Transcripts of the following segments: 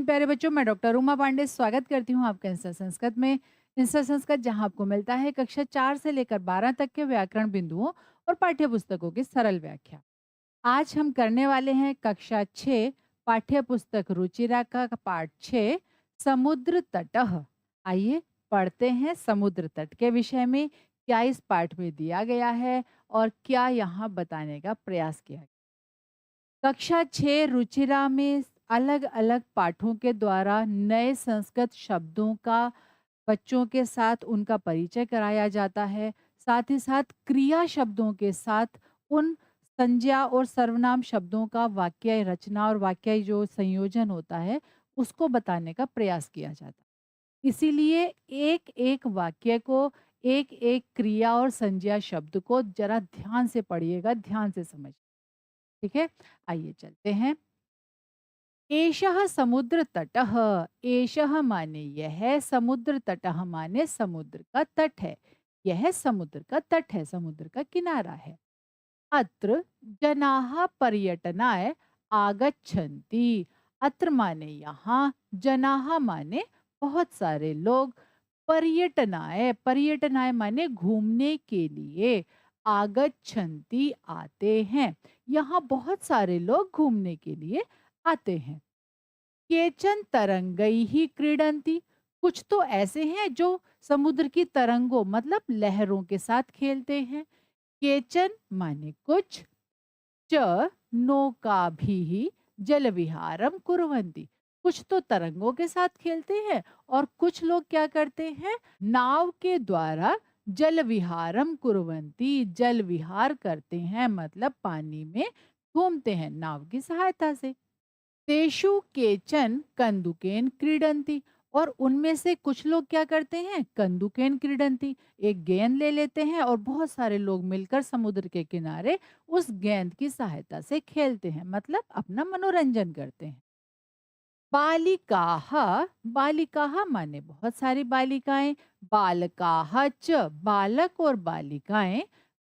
प्यारे बच्चों, मैं डॉक्टर उमा पांडे स्वागत करती हूँ आपका इंस्टा संस्कृत में। इंस्टा संस्कृत जहाँ आपको मिलता है कक्षा 4 से लेकर 12 तक के व्याकरण बिंदुओं और पाठ्य पुस्तकों की सरल व्याख्या। आज हम करने वाले हैं कक्षा 6 पाठ्य पुस्तक रुचिरा का पाठ 6 समुद्र तटः। आइए पढ़ते हैं समुद्र तट के विषय में क्या इस पाठ में दिया गया है और क्या यहाँ बताने का प्रयास किया गया। कक्षा 6 रुचिरा में अलग-अलग पाठों के द्वारा नए संस्कृत शब्दों का बच्चों के साथ उनका परिचय कराया जाता है। साथ ही साथ क्रिया शब्दों के साथ उन संज्ञा और सर्वनाम शब्दों का वाक्य रचना और वाक्य जो संयोजन होता है, उसको बताने का प्रयास किया जाता है। इसीलिए एक-एक वाक्य को, एक-एक क्रिया और संज्ञा शब्द को ज़रा ध्यान से पढ़िएगा, ध्यान से समझिए। ठीक है? आइए चलते हैं। एषः समुद्र तटः। एषः माने यह, समुद्र तटः माने समुद्र का तट है। यह समुद्र का तट है, समुद्र का किनारा है। अत्र जनाः पर्यटनाय आगच्छन्ति। अत्र माने यहाँ, जनाः माने बहुत सारे लोग, पर्यटनाय, पर्यटनाय माने घूमने के लिए, आगच्छन्ति आते हैं। यहाँ बहुत सारे लोग घूमने के लिए आते हैं। केचन तरंगैः क्रीडन्ति। कुछ तो ऐसे हैं जो समुद्र की तरंगों मतलब लहरों के साथ खेलते हैं। केचन माने कुछ, च नौकाभिः जलविहारम कुर्वन्ति। कुछ तो तरंगों के साथ खेलते हैं और कुछ लोग क्या करते हैं, नाव के द्वारा जल विहारम कुर्वन्ति, जल विहार करते हैं मतलब पानी में घूमते हैं नाव की सहायता से। तेषु केचन कंदुकेन क्रीडन्ति। और उनमें से कुछ लोग क्या करते हैं, कंदुकेन क्रीडन्ति, एक गेंद ले लेते हैं और बहुत सारे लोग मिलकर समुद्र के किनारे उस गेंद की सहायता से खेलते हैं मतलब अपना मनोरंजन करते हैं। बालिकाः, बालिकाः माने बहुत सारी बालिकाएं, बालकाः च बालक और बालिकाएं,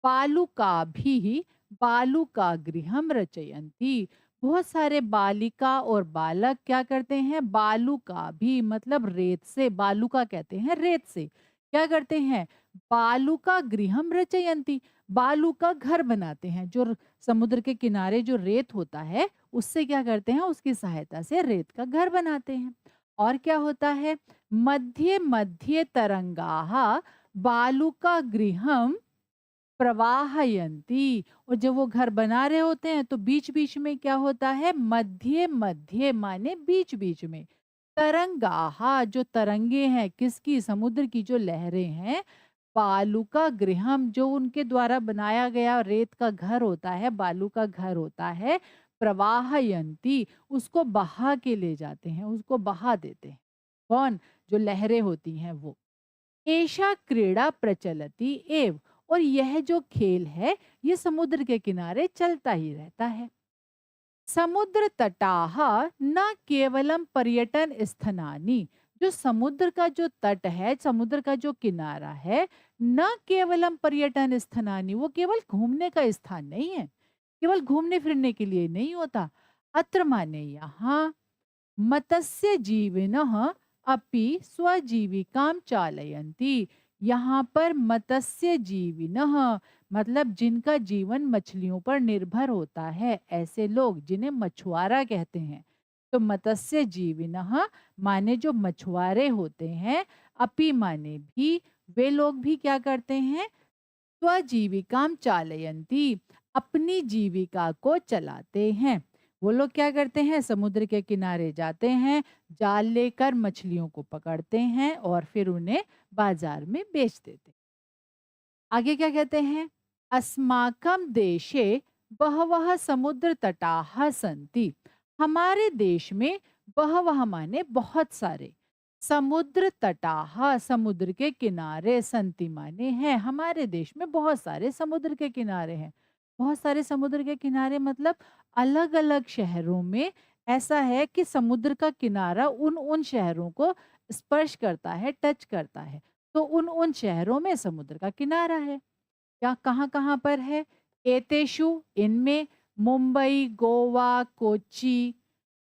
बालुकाभिः बालुका गृहम रचयन्ति। बहुत सारे बालिका और बालक क्या करते हैं, बालुका भी मतलब रेत से, बालुका कहते हैं रेत से, क्या करते हैं, बालुका गृहम रचयन्ति, बालू का घर बनाते हैं। जो समुद्र के किनारे जो रेत होता है उससे क्या करते हैं, उसकी सहायता से रेत का घर बनाते हैं। और क्या होता है, मध्य मध्य तरंगाः बालुका गृहम प्रवाहयन्ति। और जब वो घर बना रहे होते हैं तो बीच बीच में क्या होता है, मध्य मध्य माने बीच बीच में, तरंगाहा जो तरंगे हैं किसकी, समुद्र की जो लहरें हैं, बालू का गृहम जो उनके द्वारा बनाया गया रेत का घर होता है, बालू का घर होता है, प्रवाहयंती उसको बहा के ले जाते हैं, उसको बहा देते हैं। कौन, जो लहरें होती हैं वो। एषा क्रीड़ा प्रचलति एव। और यह जो खेल है ये समुद्र के किनारे चलता ही रहता है। समुद्र तटाः न केवलम पर्यटन स्थनानि। जो समुद्र का जो तट है, समुद्र का जो किनारा है, न केवलम पर्यटन स्थनानि, वो केवल घूमने का स्थान नहीं है, केवल घूमने फिरने के लिए नहीं होता। अत्र माने यहाँ, मत्स्य जीविनः अपि स्वजीविकां चालयन्ति। यहाँ पर मत्स्य जीविनः मतलब जिनका जीवन मछलियों पर निर्भर होता है, ऐसे लोग जिन्हें मछुआरा कहते हैं। तो मत्स्य जीविनः माने जो मछुआरे होते हैं, अपि माने भी, वे लोग भी क्या करते हैं, स्वजीविकाम चालयन्ति अपनी जीविका को चलाते हैं। वो लोग क्या करते हैं, समुद्र के किनारे जाते हैं, जाल लेकर मछलियों को पकड़ते हैं और फिर उन्हें बाजार में बेच देते हैं। आगे क्या कहते हैं, अस्माकम देशे बहवः समुद्र तटाः सन्ति। हमारे देश में बहवः माने बहुत सारे, समुद्र तटाः समुद्र के किनारे, संति माने हैं, हमारे देश में बहुत सारे समुद्र के किनारे हैं। बहुत सारे समुद्र के किनारे मतलब अलग अलग शहरों में ऐसा है कि समुद्र का किनारा उन उन शहरों को स्पर्श करता है, टच करता है। तो उन उन शहरों में समुद्र का किनारा है। या कहाँ-कहाँ पर है, एतेषु इनमें, मुंबई, गोवा, कोच्चि,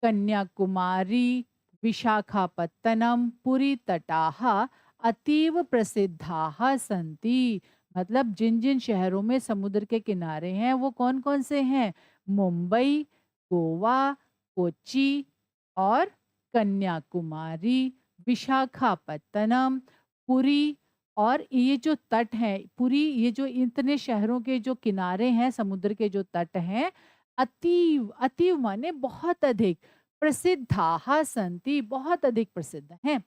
कन्याकुमारी, विशाखापत्तनम, पुरी तटाः अतीव प्रसिद्धाः सन्ति। मतलब जिन जिन शहरों में समुद्र के किनारे हैं वो कौन कौन से हैं? मुंबई, गोवा, कोच्चि और कन्याकुमारी, विशाखापत्तनम, पुरी। और ये जो तट हैं, पुरी, ये जो इतने शहरों के जो किनारे हैं, समुद्र के जो तट हैं, अतीव, अतीव माने बहुत अधिक, प्रसिद्धाः सन्ति, बहुत अधिक प्रसिद्ध हैं।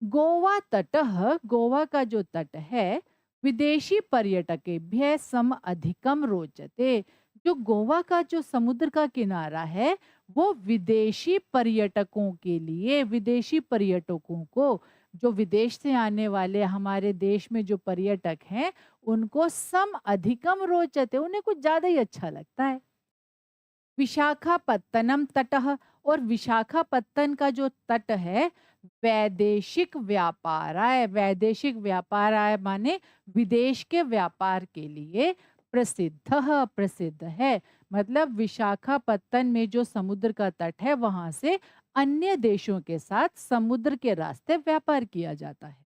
गोवा तटः, गोवा का जो तट है, विदेशी पर्यटकेभ्यः सम अधिकम रोचते। जो गोवा का जो समुद्र का किनारा है, वो विदेशी पर्यटकों के लिए, विदेशी पर्यटकों को, जो विदेश से आने वाले हमारे देश में जो पर्यटक हैं, उनको सम अधिकम रोचते, उन्हें कुछ ज्यादा ही अच्छा लगता है। विशाखापत्तनम तटः, और विशाखापत्तन का जो तट है, वैदेशिक व्यापाराय, वैदेशिक व्यापाराय माने विदेश के व्यापार के लिए प्रसिद्ध, प्रसिद्ध है। मतलब विशाखापत्तन में जो समुद्र का तट है, वहां से अन्य देशों के साथ समुद्र के रास्ते व्यापार किया जाता है।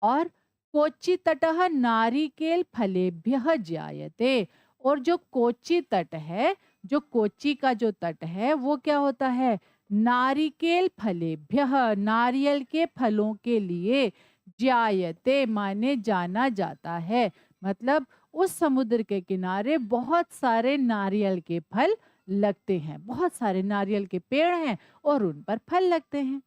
और कोच्चि तटः नारिकेल फलेभ्यः ज्यायते। और जो कोच्चि तट है, जो कोच्चि का जो तट है, वो क्या होता है? नारिकेल फलेभ्यः, नारियल के फलों के लिए, ज्यायते माने जाना जाता है। मतलब उस समुद्र के किनारे बहुत सारे नारियल के फल लगते हैं, बहुत सारे नारियल के पेड़ हैं और उन पर फल लगते हैं।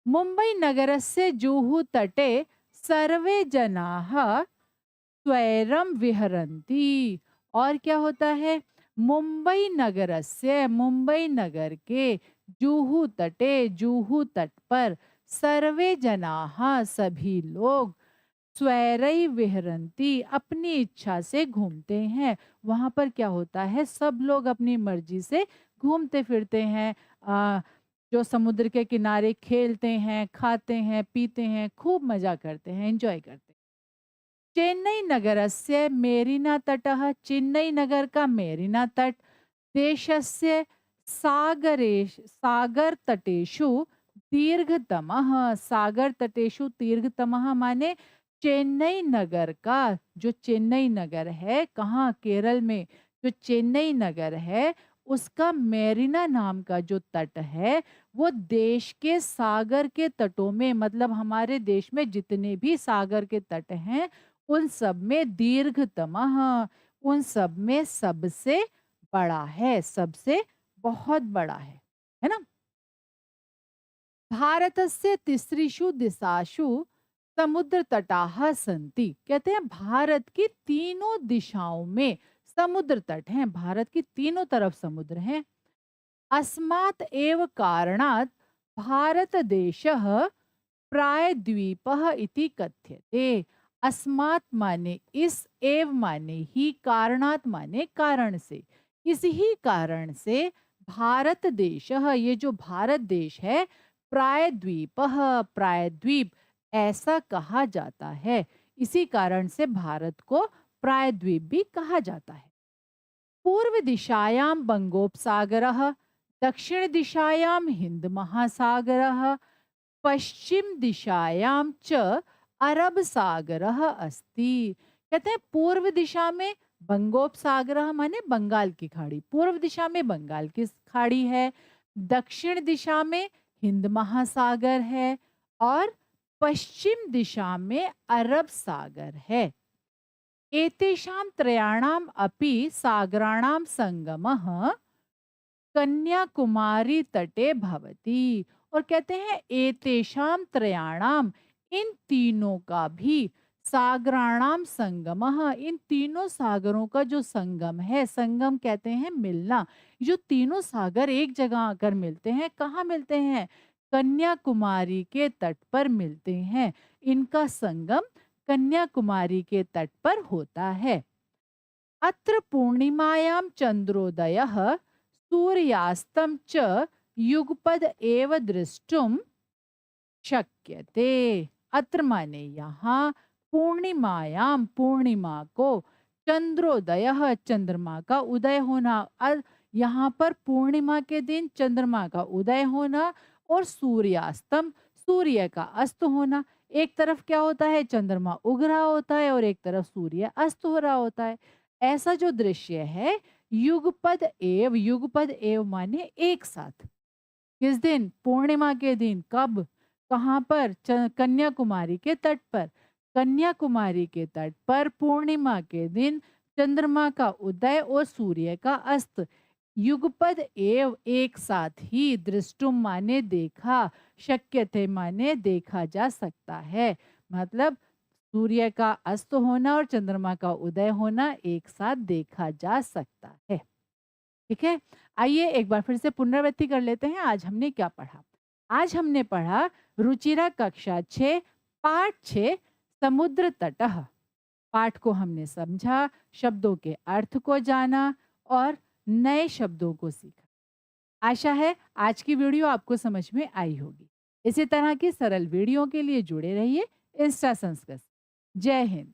मुंबई नगरस्य जुहू तटे सर्वे जनाः स्वैरम विहरन्ति। और क्या होता है? मुंबई नगरस्य, मुंबई नगर के, जुहू तटे, जुहू तट पर, सर्वे जनाः सभी लोग, स्वैरई विहरन्ति अपनी इच्छा से घूमते हैं। वहां पर क्या होता है? सब लोग अपनी मर्जी से घूमते फिरते हैं, जो समुद्र के किनारे खेलते हैं, खाते हैं, पीते हैं, खूब मजा करते हैं, एंजॉय करते हैं। चेन्नई नगरस्य मेरिना तटः, चेन्नई नगर का मेरिना तट, देशस्य सागर तटेषु दीर्घतमः, सागर तटेषु दीर्घतमः माने चेन्नई नगर का, जो चेन्नई नगर है, कहाँ? केरल में। जो चेन्नई नगर है, उसका मेरिना नाम का जो तट है, वो देश के सागर के तटों में, मतलब हमारे देश में जितने भी सागर के तट हैं, उन सब में दीर्घतमः, उन सब में सबसे बड़ा है, सबसे बहुत बड़ा है ना? भारतस्य तिसृषु दिशासु समुद्र तटाः सन्ति। कहते हैं भारत की तीनों दिशाओं में समुद्र तट हैं, भारत की तीनों तरफ समुद्र हैं। अस्मात् एव कारणात् भारत देशः प्रायद्वीपः इति कथ्यते। अस्मात् माने इस, एव माने ही, कारणात् माने कारण से, इस ही कारण से भारत देशः, ये जो भारत देश है, प्रायद्वीपः, प्रायद्वीप ऐसा कहा जाता है। इसी कारण से भारत को प्रायद्वीप भी कहा जाता है। पूर्व दिशायां बंगोपसागरः, दक्षिण दिशायां हिंद महासागरः, पश्चिम दिशायां च अरब सागरः अस्ति। कहते हैं पूर्व दिशा में बंगोपसागरः माने बंगाल की खाड़ी, पूर्व दिशा में बंगाल की खाड़ी है, दक्षिण दिशा में हिंद महासागर है, और पश्चिम दिशा में अरब सागर है। एतेषां त्रयाणाम् अपि सागराणां संगमः कन्याकुमारी तटे भवति। और कहते हैं एतेषां त्रयाणाम, इन तीनों का भी, सागराणाम संगमः, इन तीनों सागरों का जो संगम है, संगम कहते हैं मिलना, जो तीनों सागर एक जगह आकर मिलते हैं, कहाँ मिलते हैं? कन्याकुमारी के तट पर मिलते हैं। इनका संगम कन्याकुमारी के तट पर होता है। अत्र पूर्णिमायां चंद्रोदयः सूर्यास्तं च युगपद एव द्रष्टुम शक्यते। अत्र माने यहाँ, पूर्णिमायाम, पूर्णिमा को, चंद्रोदयः चंद्रमा का उदय होना, यहाँ पर पूर्णिमा के दिन चंद्रमा का उदय होना, और सूर्यास्तम, सूर्य का अस्त होना। एक तरफ क्या होता है, चंद्रमा उग रहा होता है और एक तरफ सूर्य अस्त हो रहा होता है। ऐसा जो दृश्य है, युगपद एव माने एक साथ। किस दिन? पूर्णिमा के दिन। कब? कहाँ पर? कन्याकुमारी के तट पर। कन्याकुमारी के तट पर पूर्णिमा के दिन चंद्रमा का उदय और सूर्य का अस्त युगपद एव एक साथ ही, दृष्टुम माने देखा, शक्य थे माने देखा जा सकता है। मतलब सूर्य का अस्त होना और चंद्रमा का उदय होना एक साथ देखा जा सकता है। ठीक है? आइए एक बार फिर से पुनरावृत्ति कर लेते हैं, आज हमने क्या पढ़ा? आज हमने पढ़ा रुचिरा कक्षा 6 पाठ 6 समुद्र तटः। पाठ को हमने समझा, शब्दों के अर्थ को जाना और नए शब्दों को सीखा। आशा है आज की वीडियो आपको समझ में आई होगी। इसी तरह की सरल वीडियो के लिए जुड़े रहिए इंस्टा संस्कृत से। जय हिंद।